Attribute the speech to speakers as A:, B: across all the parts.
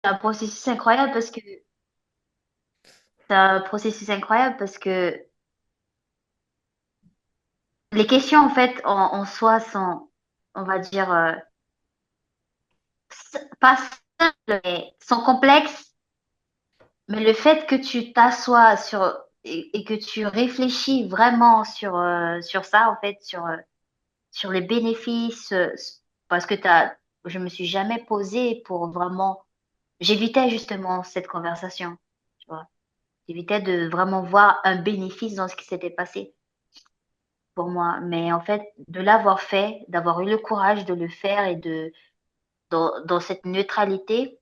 A: un processus incroyable parce que c'est un processus incroyable parce que les questions, en fait, en soi sont, on va dire, pas simples, mais sont complexes. Mais le fait que tu t'assoies sur et que tu réfléchis vraiment sur ça, en fait, sur les bénéfices, parce que je me suis jamais posée pour vraiment, j'évitais justement cette conversation, tu vois. J'évitais de vraiment voir un bénéfice dans ce qui s'était passé pour moi. Mais en fait, de l'avoir fait, d'avoir eu le courage de le faire et dans cette neutralité,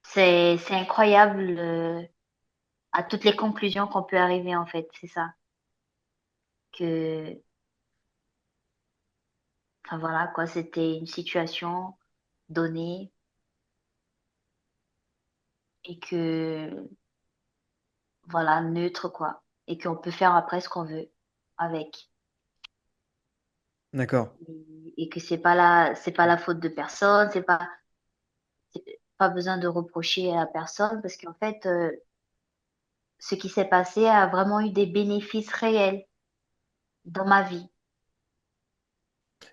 A: c'est incroyable, à toutes les conclusions qu'on peut arriver, en fait. C'est ça. Que, enfin voilà, quoi, c'était une situation donnée et que, voilà, neutre, quoi. Et qu'on peut faire après ce qu'on veut avec.
B: D'accord.
A: Et que c'est pas la faute de personne, c'est pas besoin de reprocher à personne parce qu'en fait, ce qui s'est passé a vraiment eu des bénéfices réels dans ma vie.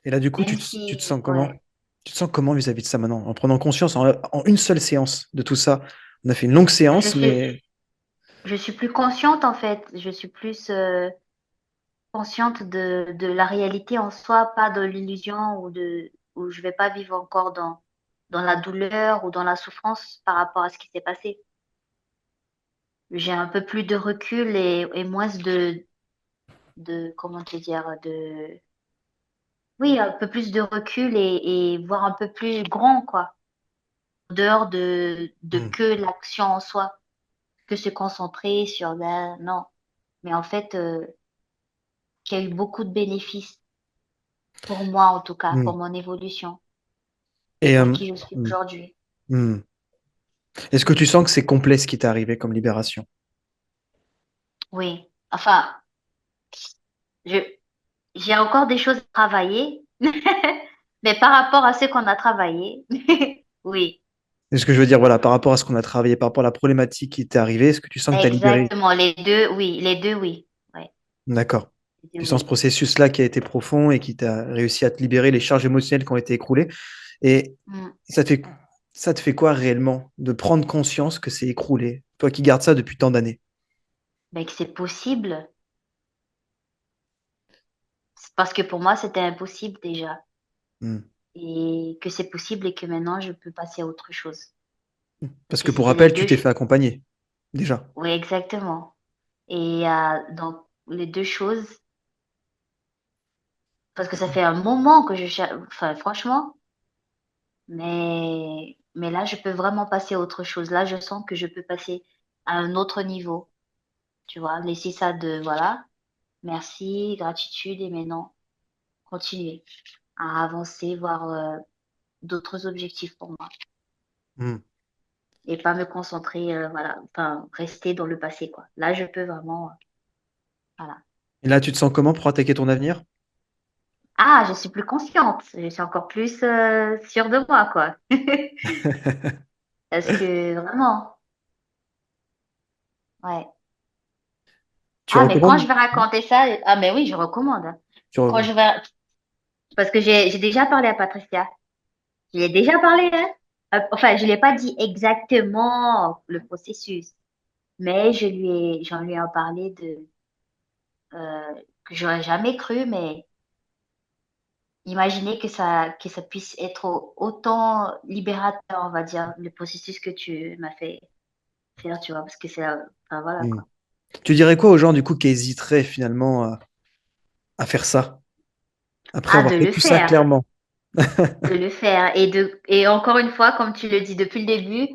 B: Et là, du coup,
A: Même
B: tu te
A: si,
B: sens comment?
A: ouais,
B: Tu te sens comment vis-à-vis de ça maintenant? En prenant conscience, en une seule séance de tout ça. On a fait une longue
A: je
B: séance,
A: suis,
B: mais
A: je suis plus consciente en fait. Je suis plus consciente de la réalité en soi, pas de l'illusion où je vais pas vivre encore dans la douleur ou dans la souffrance par rapport à ce qui s'est passé. J'ai un peu plus de recul et moins comment te dire, oui, un peu plus de recul et voir un peu plus grand, quoi. En dehors de
B: hmm.
A: que l'action en soi, que se concentrer sur non. Mais en fait, qu'il y a eu beaucoup de bénéfices pour moi, en tout cas,
B: Hmm.
A: pour mon évolution et
B: Et
A: pour qui je suis
B: hmm,
A: aujourd'hui.
B: hmm. Est-ce que tu sens que c'est complet ce qui t'est arrivé comme libération?
A: Oui. Enfin, je, j'ai encore des choses à travailler, mais par rapport à ce qu'on a travaillé, oui,
B: Est-ce que je veux dire, voilà, par rapport à ce qu'on a travaillé, par rapport à la problématique qui t'est arrivée, est-ce que tu sens que tu as libéré?
A: exactement. Les deux, oui, les deux, oui. Ouais,
B: D'accord.
A: les deux,
B: Tu sens ce
A: oui.
B: processus-là qui a été profond et qui t'a réussi à te libérer les charges émotionnelles qui ont été écroulées. Et
A: Mm.
B: ça te fait, ça te fait quoi réellement de prendre conscience que c'est écroulé? Toi qui gardes ça depuis tant d'années.
A: Mais que c'est possible. C'est parce que pour moi, c'était impossible déjà.
B: Hmm.
A: Et que c'est possible et que maintenant, je peux passer à autre chose.
B: Parce
A: Et
B: que pour
A: c'était les
B: rappel, tu
A: deux.
B: t'es fait accompagner, déjà.
A: Oui, exactement. Et dans les deux choses, parce que ça fait un moment que je cherche, enfin, franchement, mais là, je peux vraiment passer à autre chose. Là, je sens que je peux passer à un autre niveau. Tu vois, laisser ça de, voilà, merci, gratitude, et maintenant, continuer à avancer, voir d'autres objectifs pour moi.
B: Hmm.
A: Et pas me concentrer, voilà, enfin, rester dans le passé, quoi. Là, je peux vraiment, voilà.
B: Et là, tu te sens comment pour attaquer ton avenir?
A: Ah, je suis plus consciente, je suis encore plus sûre de moi, quoi. Parce que vraiment, ouais.
B: Tu
A: Ah, mais quand je
B: recommandes?
A: vais raconter ça, ah, mais oui, je recommande, hein.
B: Tu
A: Quand
B: re-
A: je vais, parce que j'ai déjà parlé à Patricia. Je lui ai déjà parlé, hein. Enfin, je lui ai pas dit exactement le processus, mais j'en lui ai parlé que j'aurais jamais cru, mais imaginer que ça puisse être autant libérateur, on va dire, le processus que tu m'as fait faire, tu vois, parce que enfin, voilà,
B: Hmm.
A: quoi.
B: Tu dirais quoi aux gens, du coup, qui hésiteraient finalement à faire ça, après
A: Ah,
B: avoir vécu ça clairement?
A: de le faire et encore une fois, comme tu le dis depuis le début,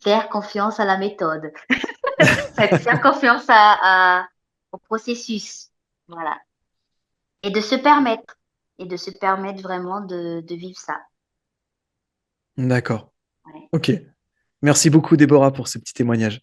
A: faire confiance à la méthode, faire confiance au processus, voilà, et de se permettre, et de se permettre vraiment de vivre ça.
B: D'accord.
A: Ouais.
B: Ok. Merci beaucoup, Déborah, pour ce petit témoignage.